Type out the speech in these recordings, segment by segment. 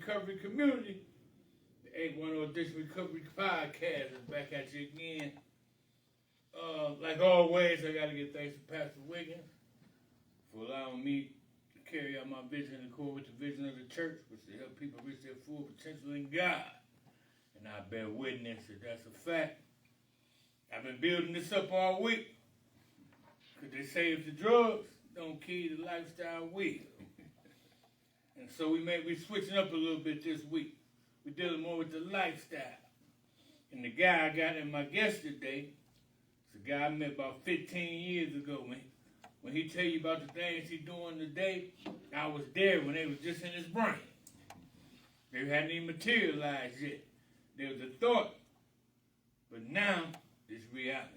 Recovery community. The 810 Addiction Recovery Podcast is back at you again. Like always, I got to give thanks to Pastor Wiggins for allowing me to carry out my vision in accord with the vision of the church, which is to help people reach their full potential in God. And I bear witness that that's a fact. I've been building this up all week. Because they say if the drugs don't kill you, the lifestyle will. And so we switching up a little bit this week. We're dealing more with the lifestyle. And the guy I got in my guest today, it's a guy I met about 15 years ago. When he tell you about the things he's doing today, I was there when they was just in his brain. They hadn't even materialized yet. There was a thought, but now it's reality.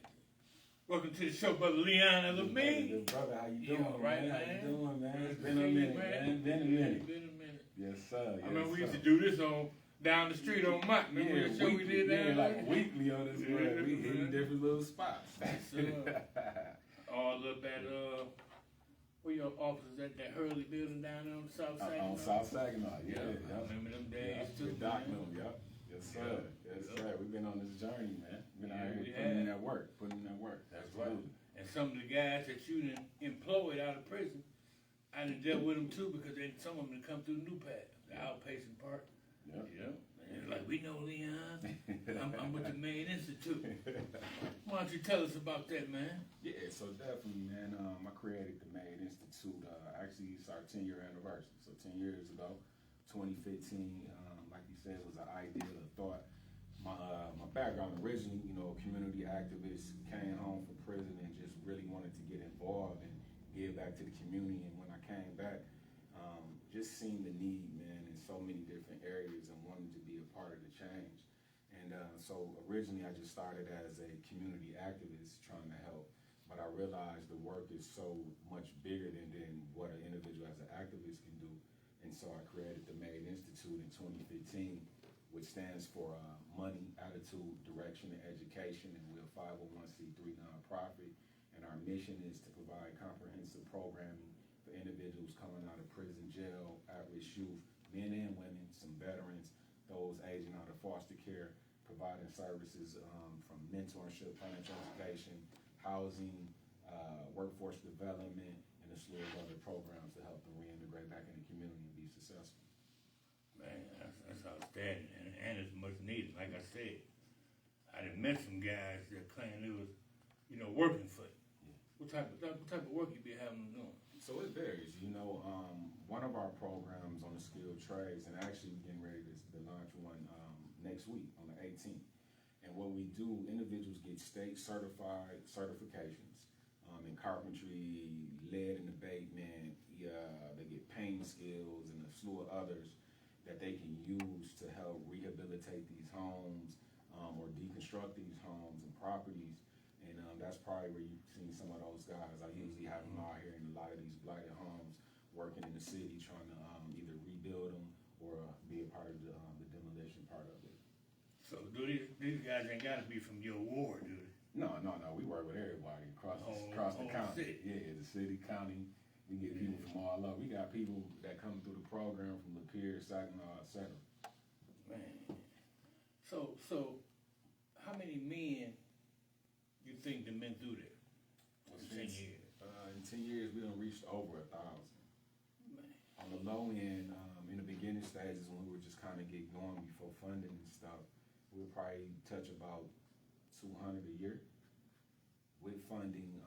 Welcome to the show, Brother Leon Elamine. Brother, how you doing, right, man? man? How you doing, man? It's been a minute, man. Been a minute. Yes, sir. I remember we used to do this on down the street on Mott. Remember the show we did down there? Like weekly on this way. We hitting different little spots. All up at where your office at that Hurley building down there on the South Saginaw? On South Saginaw, yeah. I remember them days too. With Doc them, yep. Yes, sir. Yes, sir. We've been on this journey, man. We've been out here putting in that work. That's right. And some of the guys that you done employed out of prison, I done dealt with them too because some of them come through New Path, the outpatient part. Yep. Yeah. And like, we know Leon. I'm with the Maine Institute. Why don't you tell us about that, man? Yeah, so definitely, man. I created the Maine Institute. Actually, it's our 10-year anniversary. So 10 years ago, 2015, like you said, it was an idea, a thought. My background originally, community activist, came home from prison and just really wanted to get involved and give back to the community. And when I came back, just seeing the need, man, in so many different areas and wanted to be a part of the change. And so originally I just started as a community activist trying to help, but I realized the work is so much bigger than what an individual as an activist can do. And so I created the Maine Institute in 2015, which stands for Money, Attitude, Direction, and Education. And we're a 501c3 nonprofit. And our mission is to provide comprehensive programming for individuals coming out of prison, jail, at-risk youth, men and women, some veterans, those aging out of foster care, providing services from mentorship, financial education, housing, workforce development, and a slew of other programs to help them reintegrate back in the community and be successful. Man, that's outstanding, and it's much needed. Like I said, I done met some guys that claim they was, working for you. Yeah. What type of work you be having them doing? So it varies. One of our programs on the skilled trades, and actually we're getting ready to launch one next week on the 18th. And what we do, individuals get state certified certifications in carpentry, lead and abatement. They get painting skills and a slew of others that they can use to help rehabilitate these homes or deconstruct these homes and properties. And that's probably where you've seen some of those guys. I usually have them out here in a lot of these blighted homes, working in the city, trying to either rebuild them or be a part of the demolition part of it. So do these guys ain't got to be from your ward, do they? No. We work with everybody across the county. City. Yeah, the city, county. We get people from all over. We got people that come through the program from Lapeer, Saginaw, etc. Man. So how many men you think the men through there? In 10 years. In 10 years, we done reached over 1,000. On the low end, in the beginning stages when we were just kind of getting going before funding and stuff, we'll probably touch about 200 a year. With funding,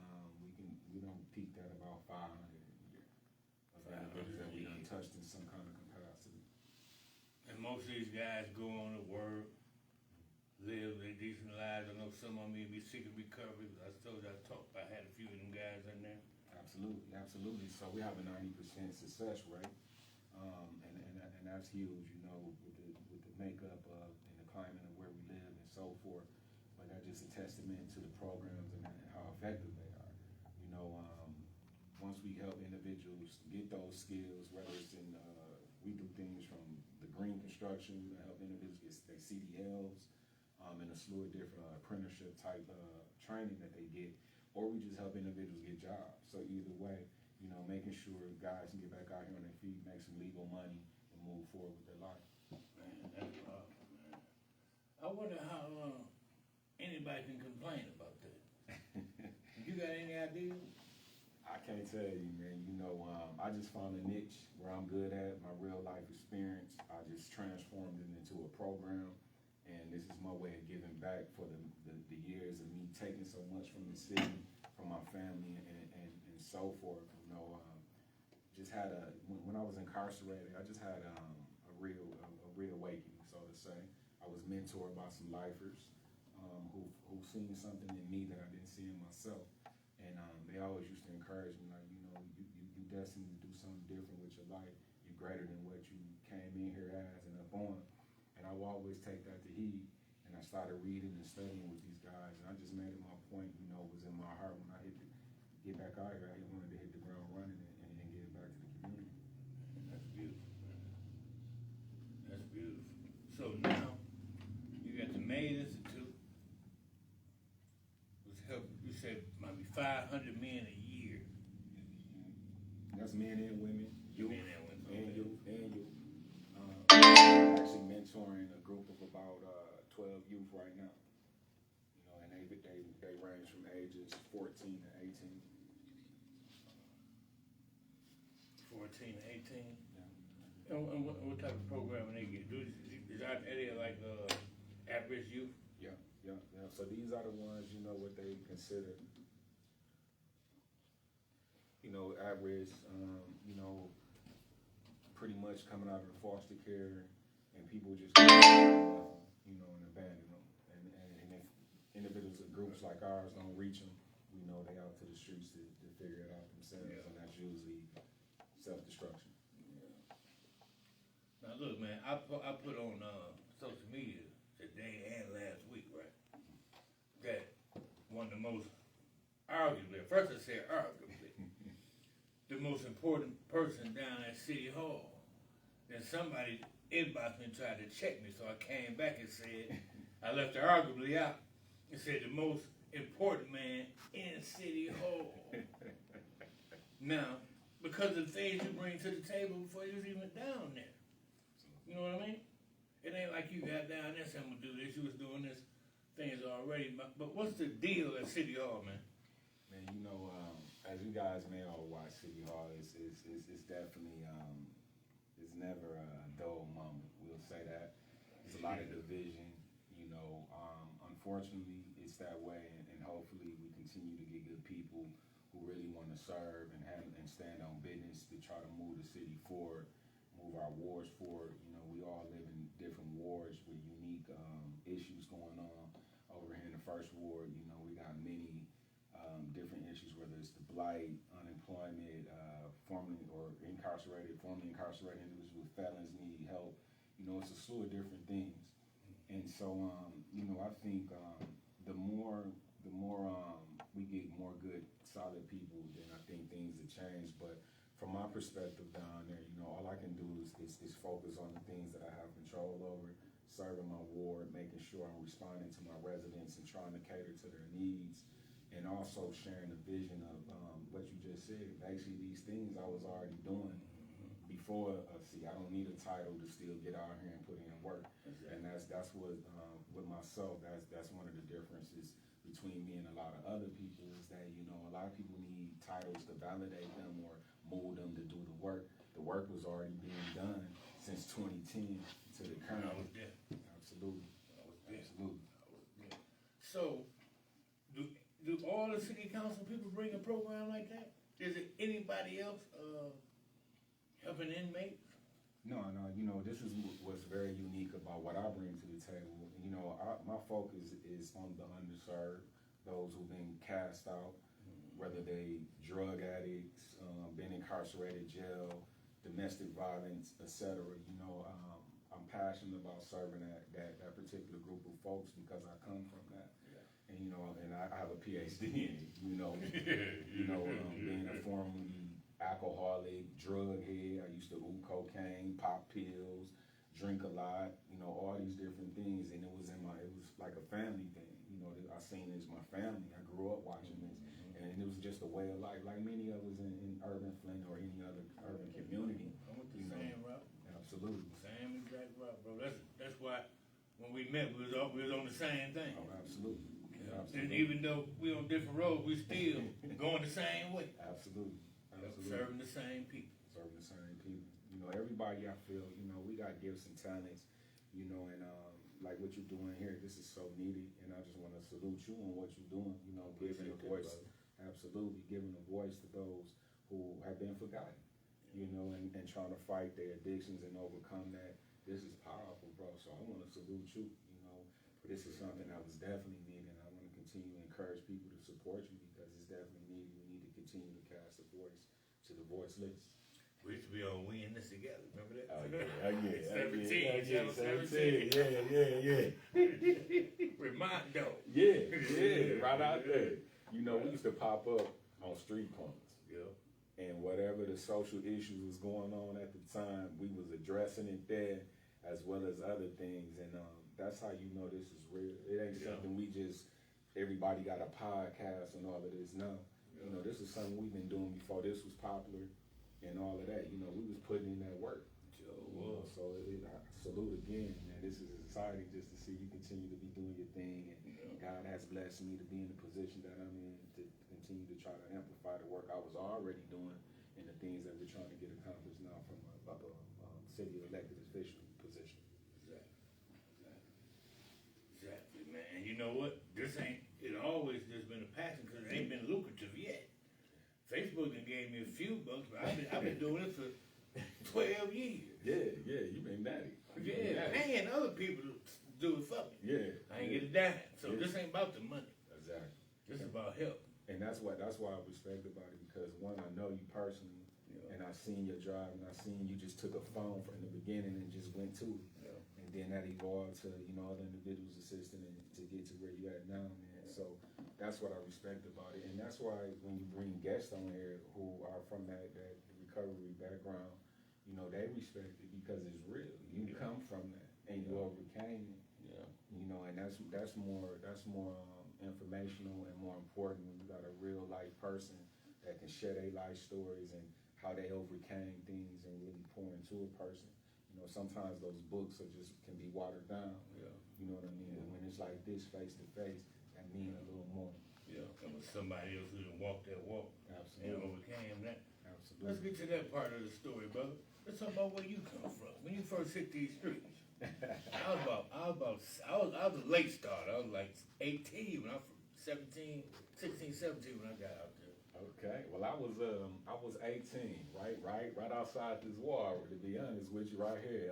we don't peak at about 500 a year. Of individuals that we done touched in some kind of capacity. And most of these guys go on to work, live their decent lives. I know some of them may be seeking recovery. I told you I had a few of them guys in there. Absolutely. So we have a 90% success rate, and that's huge. With the makeup of and the climate of where we live and so forth. But that's just a testament to the programs and how effective they are. Once we help individuals get those skills, whether it's in we do things from the green construction to help individuals get their CDLs, and a slew of different apprenticeship type training that they get, or we just help individuals get jobs. So either way, making sure guys can get back out here on their feet, make some legal money, and move forward with their life. Man, that's awful, man. I wonder how anybody can complain about that. You got any ideas? I can't tell you, man. You know, I just found a niche where I'm good at, my real life experience. I just transformed it into a program, and this is my way of giving back for the years of me taking so much from the city, from my family, and so forth. You know, just had when I was incarcerated, I just had a reawakening, so to say. I was mentored by some lifers who seen something in me that I didn't see in myself. And they always used to encourage me, like, you know, you destined to do something different with your life. You're greater than what you came in here as and up on. And I will always take that to heed. And I started reading and studying with these guys. And I just made it my point, you know, it was in my heart when I get back out here. I wanted to hit the ground running and get back to the community. That's beautiful, man. That's beautiful. So now, you got the Maid Institute, which help, you said might be 500 men a year. That's men and women, youth, Men and women, and okay. youth, and youth. I'm actually mentoring a group of about 12 youth right now. You know, and they range from ages 14 to 18. 14 to 18. Yeah. And what type of programming they get? Is that area like at-risk youth? Yeah. So these are the ones, you know, what they consider, you know, at risk, you know, pretty much coming out of the foster care, and people just, you know, and abandon them. And if individuals or groups like ours don't reach them, we know they out to the streets to figure it out themselves, Yeah. and that's usually self-destruction. Now look, man, I put on social media today and last week, right? That one of the most arguably, first I said arguably, the most important person down at City Hall. Then somebody inboxed me and tried to check me, so I came back and said, I left the arguably out and said the most important man in City Hall. Now, because of the things you bring to the table before you was even down there. You know what I mean? It ain't like you got down there saying, I'm gonna do this, you was doing this things already. But what's the deal at City Hall, man? Man, you know, as you guys may all watch City Hall, it's definitely, it's never a dull moment. We'll say that. There's a lot of division, you know. Unfortunately, it's that way, and hopefully we continue to get good people who really want to serve and stand on business to try to move the city forward, move our wards forward. You know, we all live in different wards with unique issues going on. Over here in the first ward, you know, we got many different issues, whether it's the blight, unemployment, formerly incarcerated individuals with felons need help. You know, it's a slew of different things. And so, you know, I think the more we get more good, solid people, then I think things will change. But from my perspective down there, you know, all I can do is focus on the things that I have control over, serving my ward, making sure I'm responding to my residents and trying to cater to their needs, and also sharing the vision of what you just said. Basically, these things I was already doing before. See, I don't need a title to still get out here and put in work. Exactly. And that's what with myself. That's one of the differences between me and a lot of other people is that, you know, a lot of people need titles to validate them or mold them to do the work. The work was already being done since 2010 to the current. I was there. Absolutely. I was there. Absolutely. I was there. So, do all the city council people bring a program like that? Is it anybody else helping inmates? No, you know, this is what's very unique about what I bring to the table. You know, my focus is on the underserved, those who've been cast out, whether they drug addicts, been incarcerated, jail, domestic violence, etc. You know, I'm passionate about serving that particular group of folks because I come from that. Yeah. And, you know, and I have a PhD in it, you know, being a formerly alcoholic, drug head. I used to ooh cocaine, pop pills, drink a lot, you know, all these different things. And it was like a family thing. You know, I seen it as my family. I grew up watching this. And it was just a way of life, like many of us in urban Flint or any other urban community. I went the same route. Absolutely. Same exact route. when we met, we was on the same thing. Oh, absolutely. And Absolutely. even though we on different roads, we still going the same way. Absolutely. Absolutely. Serving the same people. Serving the same people. You know, everybody I feel, you know, we got gifts and talents, you know, and like what you're doing here, this is so needed, and I just want to salute you on what you're doing, you know, giving a voice, absolutely, giving a voice to those who have been forgotten, you know, and trying to fight their addictions and overcome that. This is powerful, bro, so I want to salute you, you know, this is something that was definitely needed, and I want to continue to encourage people to support you because it's definitely needed. We need to continue to cast a voice to the voiceless. We used to be on We in This Together, remember that? Oh yeah, 17, yeah, 17. yeah. Remindo. Yeah, right out there. You know, we used to pop up on street corners. Yeah. And whatever the social issues was going on at the time, we was addressing it there as well as other things. And that's how you know this is real. It ain't something we just, everybody got a podcast and all of this. No. You know, this is something we've been doing before this was popular and all of that. You know, we was putting in that work. So I salute again, man. This is exciting just to see you continue to be doing your thing, and God has blessed me to be in the position that I'm in to continue to try to amplify the work I was already doing and the things that we're trying to get accomplished now from a city elected official position. Exactly, man. And you know what? It always just been a passion because it ain't been lucrative yet. Facebook done gave me a few bucks, but I've been doing it for 12 years. Yeah, you been at it. Yeah, paying other people to do it for me. Yeah. I ain't get a dime. So this ain't about the money. Exactly. This is about help. And that's why I respect about it because one, I know you personally, and I seen your drive, and I seen you just took a phone from the beginning and just went to it. And then that evolved to, you know, other individuals assisting and to get to where you at now, man. So that's what I respect about it. And that's why when you bring guests on here who are from that recovery background, you know, they respect it because it's real. You come from that and you overcame it. Yeah. You know, and that's more informational and more important when you got a real life person that can share their life stories and how they overcame things and really pour into a person. You know, sometimes those books can be watered down. Yeah. You know what I mean? And when it's like this, face to face, that means a little more. Yeah. And with somebody else who done walked that walk and Absolutely. overcame that. Absolutely. Let's get to that part of the story, brother. Let's talk about where you come from. When you first hit these streets. I was a late starter. I was like 18 when I was 16, 17 when I got out there. Okay. Well, I was 18, right outside this wall. To be honest with you, right here.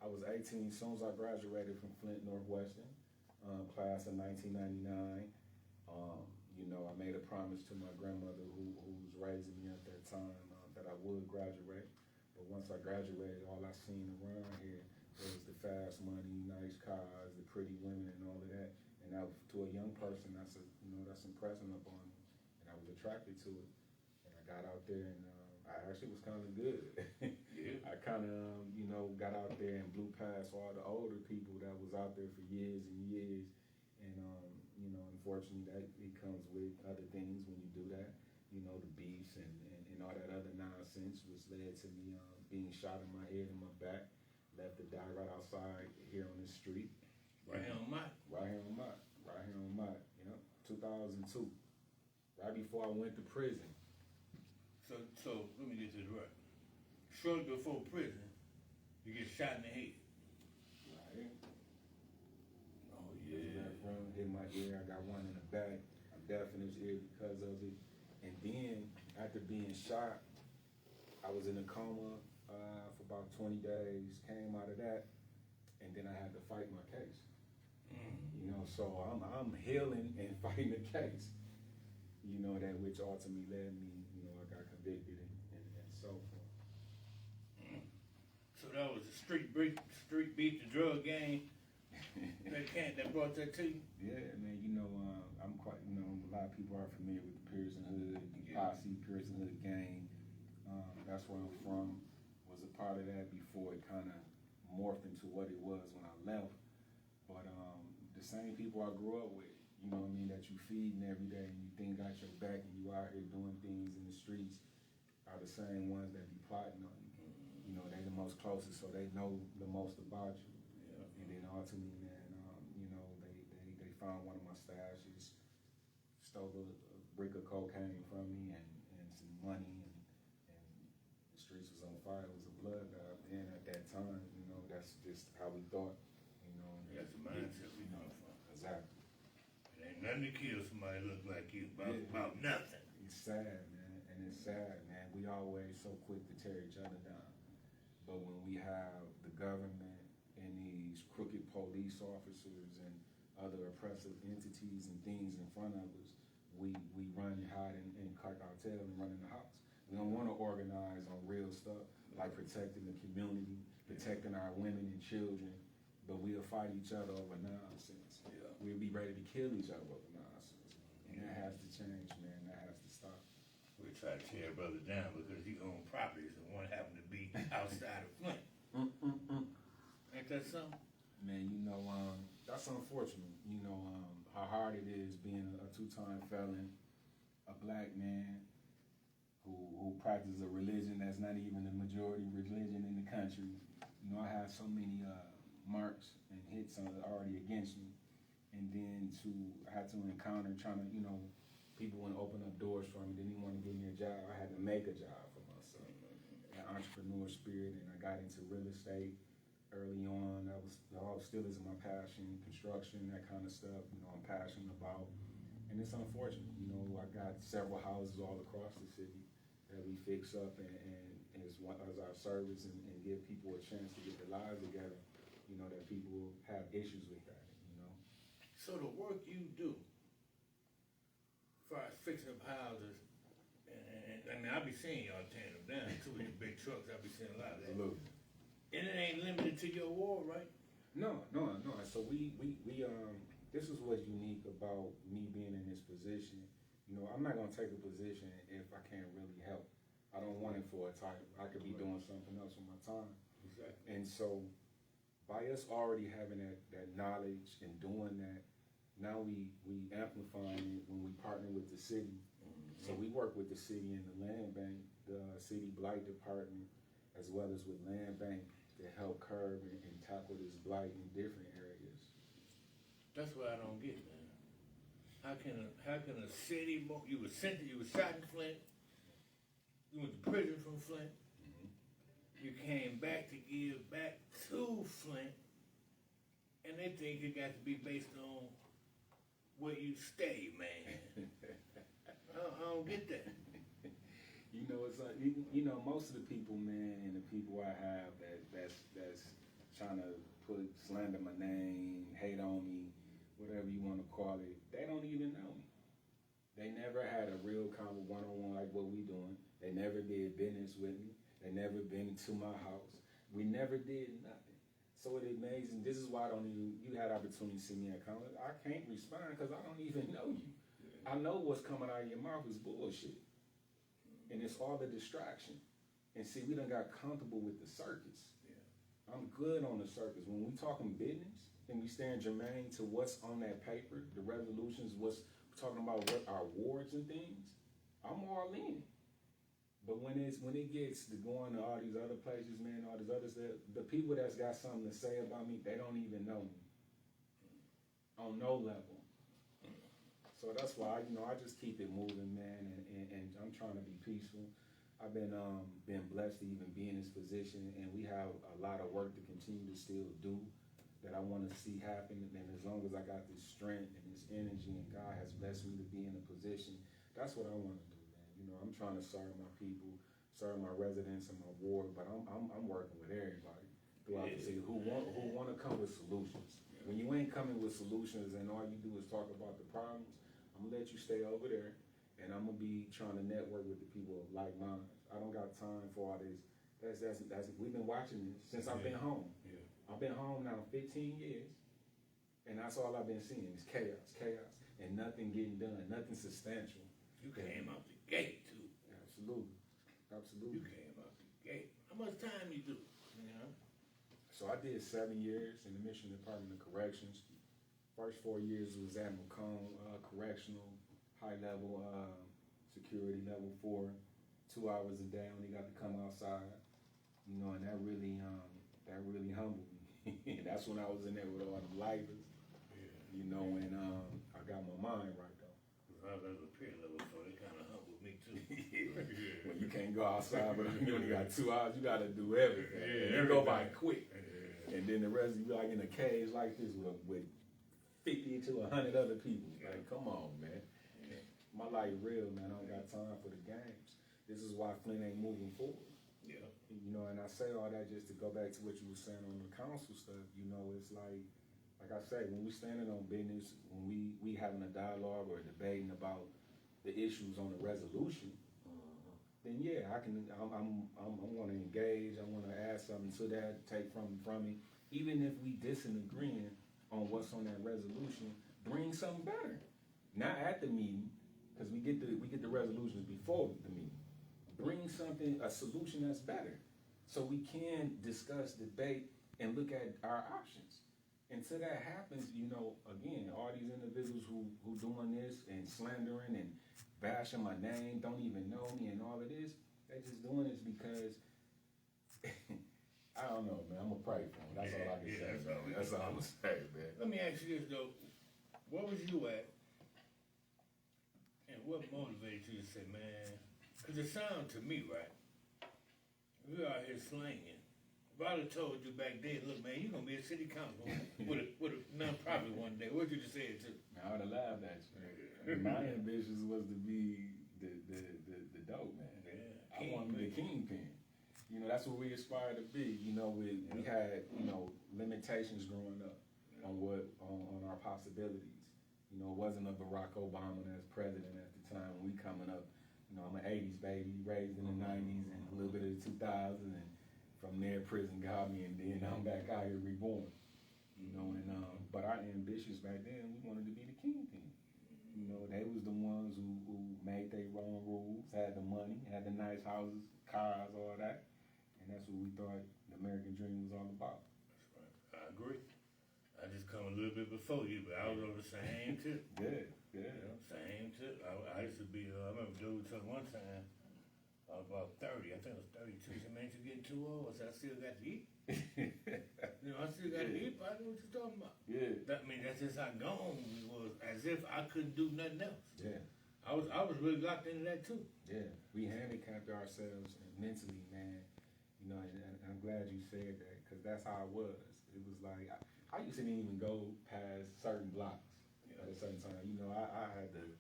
I was 18 as soon as I graduated from Flint Northwestern, class of 1999. You know, I made a promise to my grandmother who was raising me at that time that I would graduate. But once I graduated, all I seen around here was the fast money, nice cars, the pretty women, and all of that. And to a young person, that's impressing upon me, and I was attracted to it. And I got out there, and I actually was kind of good. Yeah. I kind of, you know, got out there and blew past all the older people that was out there for years and years. And you know, unfortunately, that it comes with other things when you do that. You know, the beefs and all that other nonsense, which led to me being shot in my head and my back. Left to die right outside here on this street. Right here on Mott. Right here on Mott. Yep. 2002. Right before I went to prison. So let me get this right. Shortly before prison, you get shot in the head. Right. Oh Hit my ear. I got one in the back. I'm deaf in his ear because of it. And then after being shot, I was in a coma for about 20 days. Came out of that, and then I had to fight my case. You know, so I'm healing and fighting the case. You know, that which ultimately led me, you know, I got convicted and so forth. So that was a street beef, the drug gang that brought that to you? Yeah, man, you know, I'm quite, you know, a lot of people are familiar with the Pearson Hood, the Posse, Pearson Hood gang. That's where I'm from. Was a part of that before it kind of morphed into what it was when I left. But the same people I grew up with, you know what I mean, that you feeding every day and you think got your back and you out here doing things in the streets are the same ones that be plotting on you. You know, they the most closest, so they know the most about you. And then ultimately, man, they found one of my stashes, stole a brick of cocaine from me and some money, and the streets was on fire. It was a bloodbath. And at that time, that's just how we thought, That's the mindset we come from. Exactly. It ain't nothing to kill somebody look like you about nothing. It's sad, man, and it's sad, man. We always so quick to tear each other down. But when we have the government and these crooked police officers and other oppressive entities and things in front of us, we run and hide and cock our tail and run in the house. We don't want to organize on real stuff like protecting the community, protecting our women and children, but we'll fight each other over nonsense. Yeah. We'll be ready to kill each other over nonsense. And that has to change, man. That has to stop. We try to tear a brother down because he owned properties and one happened to be outside of Flint. Ain't that something? Man, that's unfortunate. How hard it is being a two-time felon, a black man who practices a religion that's not even the majority religion in the country. I have so many marks and hits already against me. And then to have to encounter trying to, people want to open up doors for me. They didn't want to give me a job. I had to make a job for myself. An entrepreneur spirit, and I got into real estate early on. That was still is my passion, construction, that kind of stuff. I'm passionate about. And it's unfortunate. I got several houses all across the city that we fix up and as our service and give people a chance to get their lives together. That people have issues with that. So the work you do, as far as fixing up houses, and I mean, I be seeing y'all tearing them down too with your big trucks. I be seeing a lot of that. Absolutely. And it ain't limited to your ward, right? No. So we this is what's unique about me being in this position. I'm not gonna take a position if I can't really help. I don't want it for a title. I could be doing something else with my time. Exactly. And so by us already having that knowledge and doing that, now we amplifying it when we partner with the city. Mm-hmm. So we work with the city and the land bank, the city blight department, as well as with land bank to help curb and tackle this blight in different areas. That's what I don't get, man. How can a city, you were shot in Flint, you went to prison from Flint, mm-hmm. You came back to give back to Flint, and they think it got to be based on where you stay, man. I don't get that. It's like, most of the people, man, and the people I have that's trying to slander my name, hate on me, whatever you want to call it, they don't even know me. They never had a real kind of one-on-one like what we doing. They never did business with me. They never been to my house. We never did nothing. So it's amazing. This is why you had opportunity to see me at college. I can't respond because I don't even know you. I know what's coming out of your mouth is bullshit. And it's all the distraction. And see, we done got comfortable with the circus. Yeah. I'm good on the circus. When we talking business and we staying germane to what's on that paper, the resolutions, what's talking about what our wards and things, I'm all in. But when it gets to going to all these other places, man, all these others, the people that's got something to say about me, they don't even know me on no level. So that's why I just keep it moving, man, and I'm trying to be peaceful. I've been blessed to even be in this position, and we have a lot of work to continue to still do that I want to see happen. And as long as I got this strength and this energy, and God has blessed me to be in a position, that's what I want to do. I'm trying to serve my people, serve my residents and my ward, but I'm working with everybody throughout the city who want to come with solutions. When you ain't coming with solutions and all you do is talk about the problems, I'm gonna let you stay over there, and I'm gonna be trying to network with the people of like minds. I don't got time for all this. That's we've been watching this since I've been home. Yeah. I've been home now 15 years, and that's all I've been seeing is chaos, and nothing getting done, nothing substantial. You came out the gate too. Absolutely. You came out the gate. How much time you do? So I did 7 years in the Michigan Department of Corrections. First 4 years was at Macomb Correctional, high level security, level 4. 2 hours a day. I only got to come outside, and that really humbled me. That That's when I was in there with all the lifers. You know, and I got my mind right though. I was at the peer level, so it kind of humbled me too. When you can't go outside, but you only got 2 hours, you got to do everything. Yeah, You go by everything. quick. And then the rest of you like in a cage like this with 50 to 100 other people. Like, come on, man. My life real, man. I don't got time for the games. This is why Flint ain't moving forward. Yeah. You know, and I say all that just to go back to what you were saying on the council stuff. You know, it's like I say, when we standing on business, when we having a dialogue or debating about the issues on the resolution, then yeah, I'm going to engage. I want to add something to that, take from me. Even if we disagreeing on what's on that resolution, bring something better. Not at the meeting, because we get the resolutions before the meeting. Bring something, a solution that's better, so we can discuss, debate, and look at our options. Until that happens, you know, again, all these individuals who doing this and slandering and bashing my name, don't even know me and all of this, they just doing this because, I don't know, man, I'm gonna pray for them. That's all I can say. That's all I'm gonna say, man. Let me ask you this though, what was you at, and what motivated you to say, man, because it sounds to me, right, we out here slanging. If I'd have told you back then, look, man, you're gonna be a city council with a non-profit one day, what'd you just say it to? I would have laughed at you. My ambitions was to be the dope man. Yeah, I want to be the kingpin. You know, that's what we aspire to be. You know, we had, you know, limitations growing up on our possibilities. You know, it wasn't a Barack Obama as president at the time when we coming up. You know, I'm an 80s baby, raised in the 90s and a little bit of the 2000s, and from there prison got me, and then I'm back out here reborn. You know, and but our ambitions back then, we wanted to be the kingpin. You know, they was the ones who made their own rules, had the money, had the nice houses, cars, all that. And that's what we thought the American dream was all about. That's right, I agree. I just come a little bit before you, but I was on the same tip. Good. You know, same tip. I used to be, I remember dude told one time, I was about 30, I think I was 32. He said, man, you getting too old. I said, I still got to eat. You know, I still got to eat, but I know what you're talking about. Yeah. That, I mean, that's just how gone we was, as if I couldn't do nothing else. Yeah. I was really locked into that too. Yeah. We handicapped ourselves mentally, man. You know, and I'm glad you said that, because that's how it was. It was like, I used to didn't even go past certain blocks at a certain time. You know, I had to,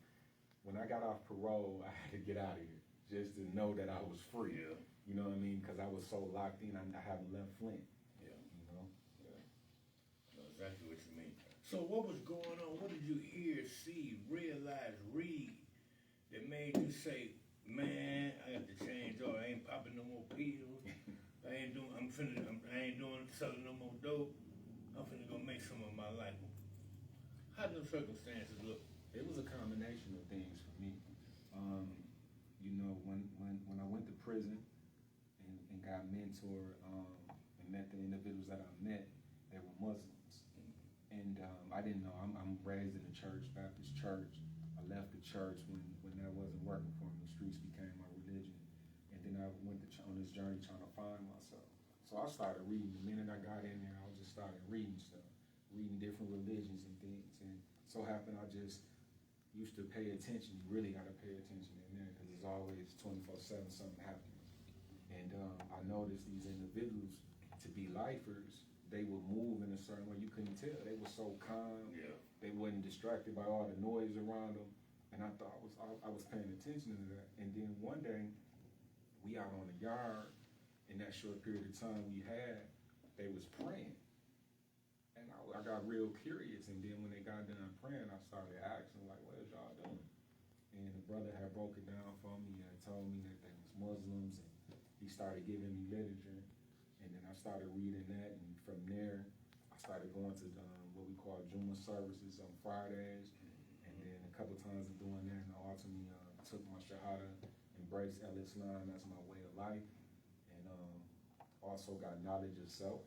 when I got off parole, I had to get out of here just to know that I was free. Yeah. You know what I mean? Because I was so locked in, I haven't left Flint. Yeah. You know? Yeah. I know exactly what you mean. So what was going on? What did you hear, see, realize, read that made you say, man, I got to change, or I ain't popping no more pills. I ain't doing selling no more dope. I'm finna go make some of my life. How do the circumstances look? It was a combination of things for me. You know, when I went to prison and got mentored and met the individuals that I met, they were Muslims. And I didn't know, I'm raised in the church, Baptist church. I left the church when that wasn't working for me. The streets became my religion. And then I went on this journey trying to find myself. So I started reading. The minute I got in there, I just started reading stuff, reading different religions and things. And so happened I just used to pay attention. You really got to pay attention in there, because there's always 24/7 something happening. And I noticed these individuals, to be lifers, they would move in a certain way. You couldn't tell. They were so calm. Yeah. They wasn't distracted by all the noise around them. And I thought I was paying attention to that. And then one day, we out on the yard, in that short period of time we had, they was praying. And I got real curious. And then when they got done praying, I started asking, like, what is y'all doing? And the brother had broke it down for me and told me that they was Muslims, and he started giving me literature. And then I started reading that, and from there, I started going to what we call Juma services on Fridays. And then a couple times of doing that, and I ultimately took my Shahada, embraced Al-Islam as my way of life, and also got knowledge of self.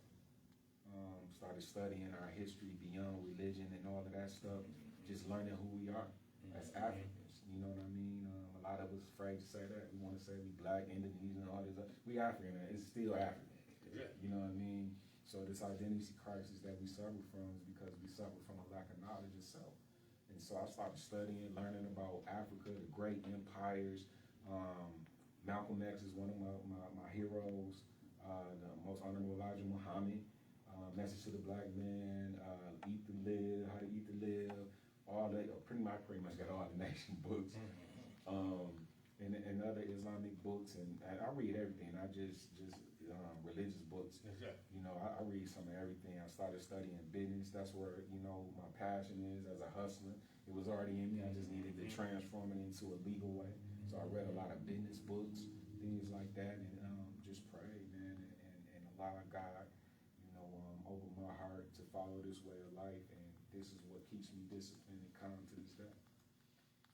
Started studying our history beyond religion and all of that stuff, just learning who we are as Africans. You know what I mean? A lot of us afraid to say that. We want to say we black, Indonesian, all this. We African, man. It's still African. Yeah. You know what I mean? So this identity crisis that we suffer from is because we suffer from a lack of knowledge of self. And so I started studying, learning about Africa, the great empires. Malcolm X is one of my heroes. The most honorable Elijah Muhammad. Message to the Black Man, Eat to Live, How to Eat to Live, all that. Pretty much got all the nation books. And other Islamic books, and I read everything. I just religious books. Exactly. You know, I read some of everything. I started studying business. That's where my passion is as a hustler. It was already in me. I just needed to transform it into a legal way. So I read a lot of business books, things like that, and just prayed, man, and allow God, open my heart to follow this way of life. And this is what keeps me disciplined and calm to this day,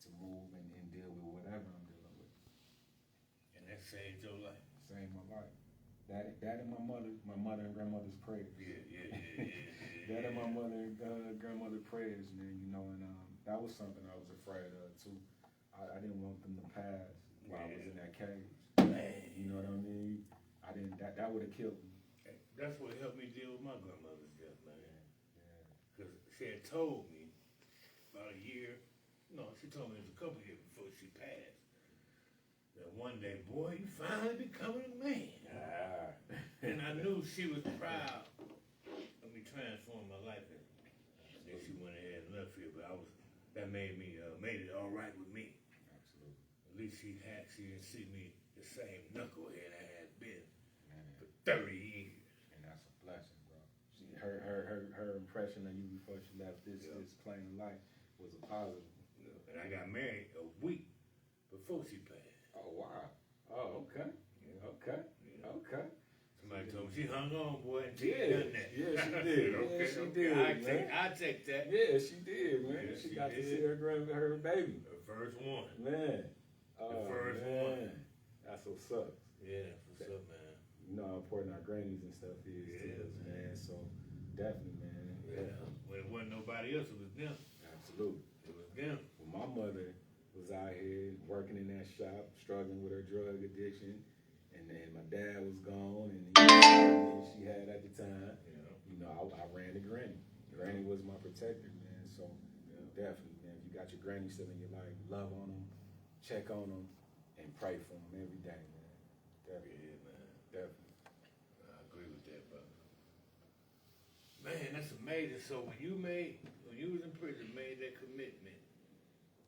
to move and deal with whatever I'm dealing with. And that saved your life. Saved my life. That and my mother and grandmother's prayers. Yeah. That and my mother and grandmother prayers, man. And that was something I was afraid of too. I didn't want them to pass while I was in that cage. Man. You know what I mean? I didn't. That would have killed me. That's what helped me deal with my grandmother's death, man. Yeah. Because she had told me about a year. No, she told me it was a couple years before she passed. That one day, boy, you finally becoming a man. And I knew she was proud of me transforming my life. And then she went ahead and left here, but that made it all right with me. Absolutely. At least she didn't see me the same knucklehead I had been for 30 years. And that's a blessing, bro. Her impression of you before she left this plane of life was a positive. And I got married a week before she passed. Oh wow. Oh okay. Okay. Okay. Somebody told me she hung on, boy, and she done that. Yeah, she did. Okay, she did. I take that. Yeah, she did, man. Yeah, she she got to did. see her baby. The first one. Man. The first one. That's what's up. Yeah, that's what's up, man. You know how important our grannies and stuff is to us, man. So definitely, man. Yeah. When it wasn't nobody else, it was them. Absolutely. It was them. When my mother was out here working in that shop, struggling with her drug addiction, and then my dad was gone, and the she had at the time, I ran to Granny. Granny was my protector, man. So definitely, man, if you got your granny still in your life, love on them, check on them, and pray for them every day, man. Definitely. Yeah, man. Definitely. I agree with that, brother. Man, that's amazing. So when you was in prison, made that commitment,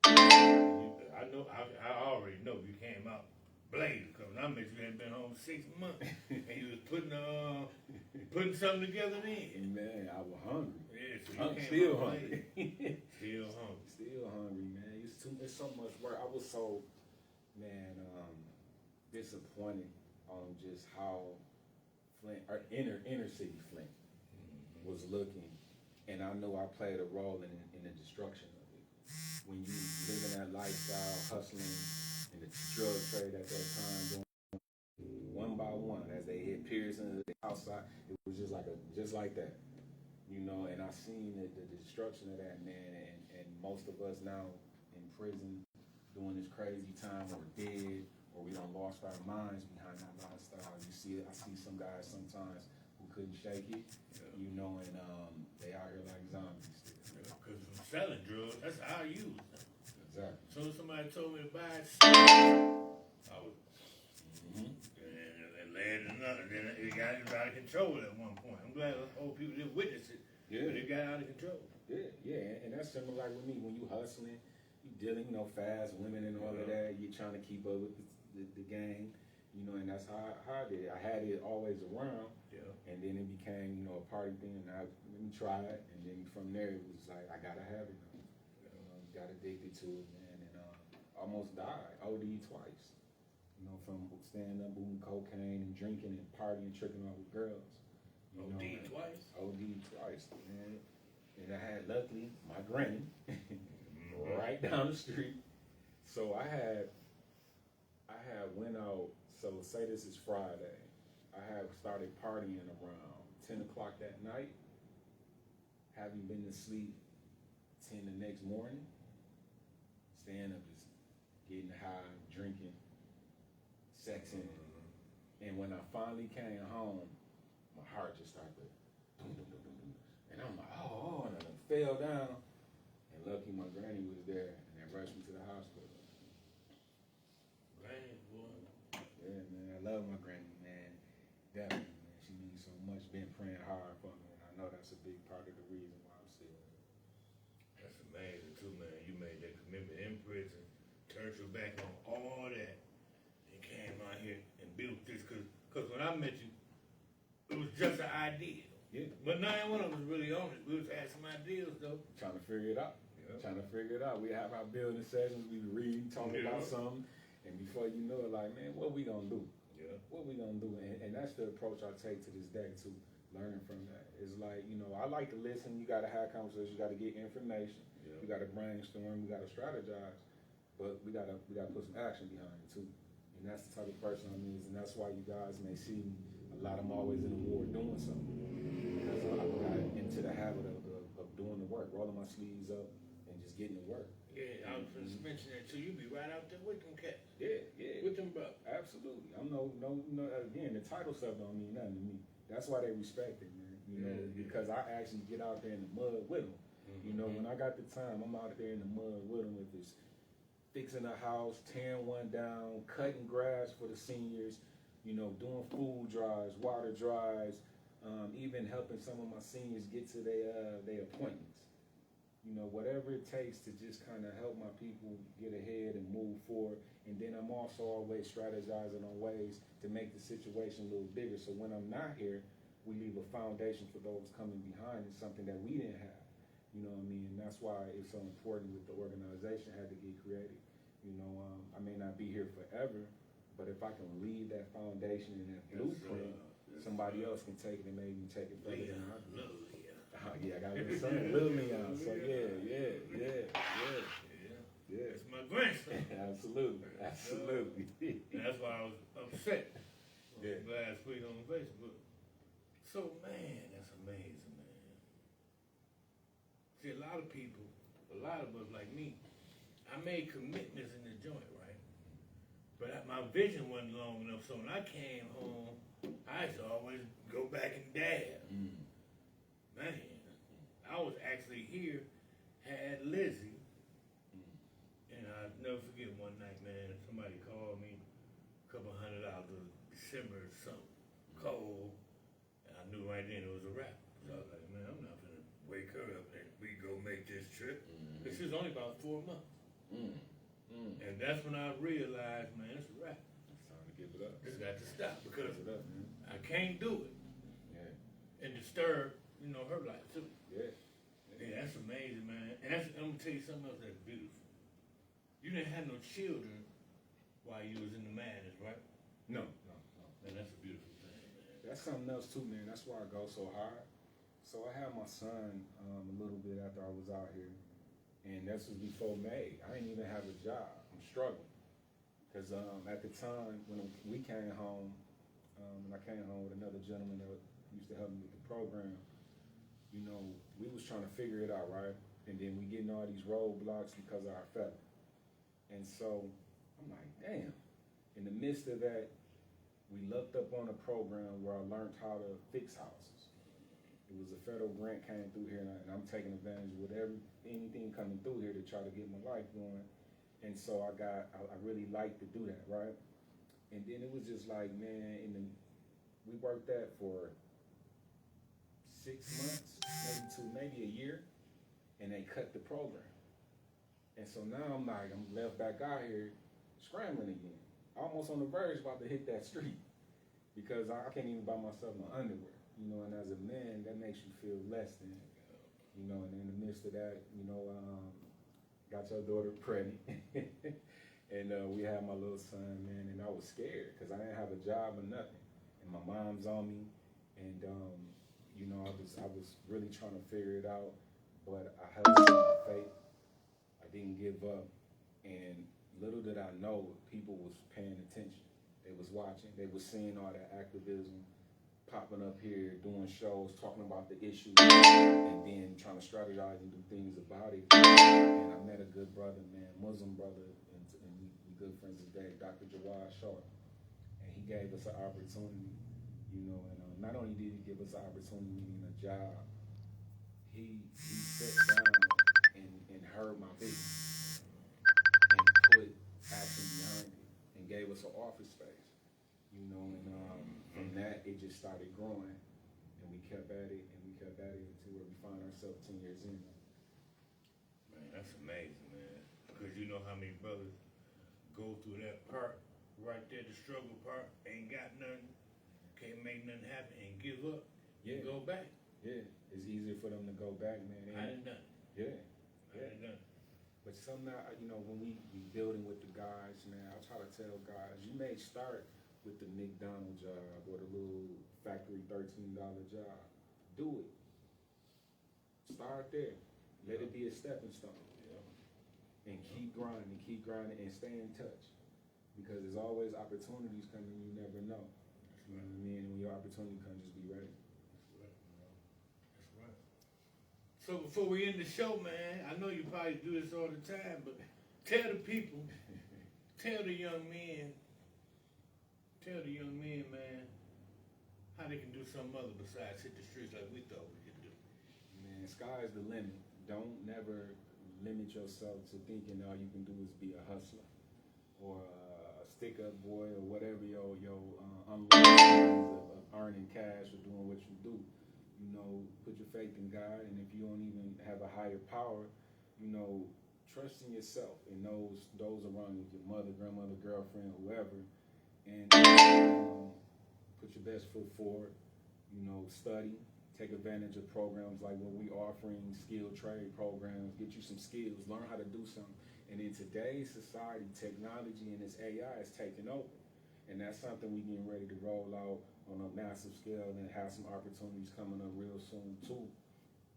I already know you came out blazing, because I met you had been home 6 months, and you was putting something together then. Man, I was hungry. Yeah, so I'm you came still out hungry. blazing. Still hungry. Still hungry, man. It's so much work. I was so, disappointed on just how Flint, or inner city Flint, was looking, and I know I played a role in the destruction of it. When you live in that lifestyle, hustling in the drug trade at that time, doing one by one as they hit Pearson outside, it was just like that, And I seen the destruction of that, man, and most of us now in prison doing this crazy time, or dead, or we done lost our minds behind that lifestyle. I see some guys sometimes who couldn't shake it, and they out here like zombies still. Because from selling drugs, that's how I use them. Exactly. So somebody told me to buy it, I was, and led another. Then it got out of control at one point. I'm glad old people didn't witness it, but it got out of control. Yeah, and that's similar like with me. When you hustling, you dealing, fast, women and all of that. You're trying to keep up with the game, and that's how I did it. I had it always around, and then it became, a party thing, and let me try it, and then from there it was like, I gotta have it now. Got addicted to it, man, and almost died, OD twice, from standing up, moving cocaine and drinking and partying, tricking off with girls. OD twice? OD twice, man. And I had, luckily, my granny right down the street. So I had went out, so say this is Friday. I had started partying around 10 o'clock that night, having been to sleep 10 the next morning, staying up just getting high, drinking, sexing. And when I finally came home, my heart just started to And I'm like, oh, and I fell down. And lucky my granny was there, and they rushed me to the hospital. Granny, boy. Yeah, man, I love my granny, man. Definitely, man. She means so much. Been praying hard for me, and I know that's a big part of the reason why I'm still here. That's amazing too, man. You made that commitment in prison, turned your back on all that, and came out here and built this. Cause when I met you, it was just an idea. Yeah. But neither one of us really on it. We was had some ideas though. Trying to figure it out. Trying to figure it out. We have our building sessions, we read, talk about something, and before you know it, like, man, what we gonna do? Yeah. What we gonna do? And that's the approach I take to this day too, learning from that. It's like, you know, I like to listen, you gotta have conversations, you gotta get information, you gotta brainstorm, you gotta strategize, but we gotta put some action behind it too. And that's the type of person I'm is, and that's why you guys may see me, a lot of them always in the war doing something. Because I got into the habit of doing the work, rolling my sleeves up, and just getting to work. Yeah, I was just mentioning that too. You be right out there with them cats. Yeah. With them brothers. Absolutely. I'm no, again, the title stuff don't mean nothing to me. That's why they respect it, man. You know, because I actually get out there in the mud with them. You know, when I got the time, I'm out there in the mud with them with this fixing a house, tearing one down, cutting grass for the seniors, you know, doing food drives, water drives, even helping some of my seniors get to their appointments. You know, whatever it takes to just kind of help my people get ahead and move forward. And then I'm also always strategizing on ways to make the situation a little bigger. So when I'm not here, we leave a foundation for those coming behind and something that we didn't have. You know what I mean? And that's why it's so important that the organization had to get created. You know, I may not be here forever, but if I can leave that foundation and that blueprint, somebody else can take it and maybe take it further than I do. Yeah, I got a little son, Lil Leon. So yeah. It's my grandson. Absolutely. That's why I was upset Yeah. last week on Facebook. So man, that's amazing, man. See, a lot of people, a lot of us like me, I made commitments in the joint, right? But my vision wasn't long enough. So when I came home, I used to always go back and dab. Man, I was actually here, had Lizzie, and I'll never forget one night, man, somebody called me a couple $100 December or something, cold, and I knew right then it was a wrap. So I was like, man, I'm not gonna wake her up and we go make this trip. This is only about 4 months. And that's when I realized, man, it's a wrap. It's time to give it up. It's got to stop because Give it up, man. I can't do it and disturb, you know, her life too. Yeah. Yeah, that's amazing, man. And that's, I'm gonna tell you something else that's beautiful. You didn't have no children while you was in the madness, right? No. Man, that's a beautiful thing, man. That's something else too, man. That's why I go so hard. So I had my son a little bit after I was out here, and this was before May. I didn't even have a job. I'm struggling because at the time when we came home, and I came home with another gentleman that used to help me with the program. You know, we was trying to figure it out, right? And then we getting all these roadblocks because of our felon. And so I'm like, damn. In the midst of that, we looked up on a program where I learned how to fix houses. It was a federal grant came through here, and I'm taking advantage of anything coming through here to try to get my life going. And so I really like to do that, right? And then it was just like, man, we worked that for 6 months, maybe a year, and they cut the program. And so now I'm left back out here scrambling again, almost on the verge about to hit that street because I can't even buy myself no underwear, you know. And as a man, that makes you feel less than, you know. And in the midst of that, you know, got your daughter pregnant, and we had my little son, man, and I was scared because I didn't have a job or nothing, and my mom's on me, and you know, I was really trying to figure it out, but I held on to faith. I didn't give up, and little did I know, people was paying attention. They was watching. They was seeing all that activism popping up here, doing shows, talking about the issues, and then trying to strategize and do things about it. And I met a good brother, man, Muslim brother, and we good friends today, Dr. Jawad Shaw, and he gave us an opportunity, you know, and not only did he give us an opportunity, meaning a job, he sat down and heard my vision and put action behind it and gave us an office space. You know, and from that it just started growing, and we kept at it and we kept at it until where we find ourselves 10 years in. Man, that's amazing, man. Because you know how many brothers go through that part right there, the struggle part, ain't got nothing, can't make nothing happen, and give up. Yeah. Go back. Yeah, it's easier for them to go back, man. I done done. Yeah. I done done. But some now, you know, when we building with the guys, man, I try to tell guys, you may start with the McDonald's job or the little factory $13 job. Do it. Start there. Let it be a stepping stone. And keep grinding, and stay in touch. Because there's always opportunities coming, you never know. You know what I mean? And when your opportunity comes, just be ready. That's right. So before we end the show, man, I know you probably do this all the time, but tell the people, tell the young men, man, how they can do something other besides hit the streets like we thought we could do. Man, sky's the limit. Don't never limit yourself to thinking all you can do is be a hustler or a stick-up boy or whatever your unlimited of earning cash or doing what you do. You know, put your faith in God, and if you don't even have a higher power, you know, trust in yourself and those around you, your mother, grandmother, girlfriend, whoever, and put your best foot forward. You know, study. Take advantage of programs like what we offering, skill trade programs, get you some skills, learn how to do something. And in today's society, technology and this AI is taking over. And that's something we're getting ready to roll out on a massive scale and have some opportunities coming up real soon too.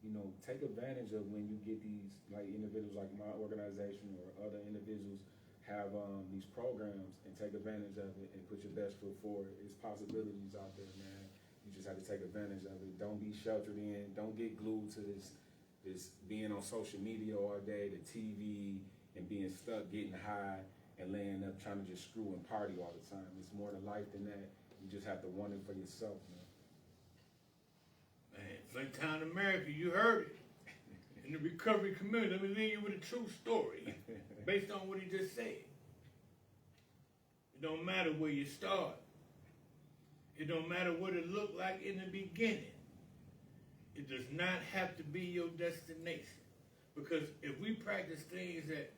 You know, take advantage of when you get these, like individuals like my organization or other individuals have these programs, and take advantage of it and put your best foot forward. There's possibilities out there, man. You just have to take advantage of it. Don't be sheltered in. Don't get glued to this being on social media all day, the TV, and being stuck, getting high, and laying up trying to just screw and party all the time. It's more to life than that. You just have to want it for yourself, man. Man, Flinttown, America, you heard it. In the recovery community, let me leave you with a true story based on what he just said. It don't matter where you start. It don't matter what it looked like in the beginning. It does not have to be your destination. Because if we practice things that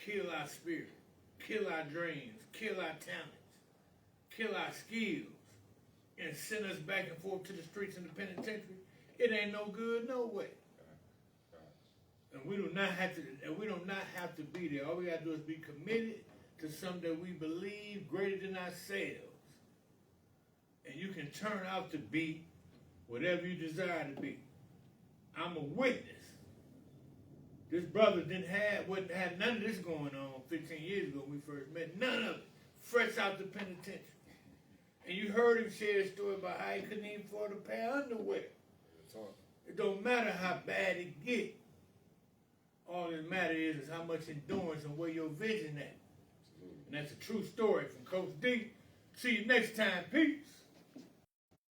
kill our spirit, kill our dreams, kill our talents, kill our skills, and send us back and forth to the streets and the penitentiary, it ain't no good no way. And we do not have to be there. All we gotta do is be committed to something that we believe greater than ourselves. And you can turn out to be whatever you desire to be. I'm a witness. This brother wouldn't have none of this going on 15 years ago when we first met. None of it. Fresh out the penitentiary. And you heard him share a story about how he couldn't even afford a pair of underwear. It don't matter how bad it get. All that matters is how much endurance and where your vision at. And that's a true story from Coach D. See you next time. Peace.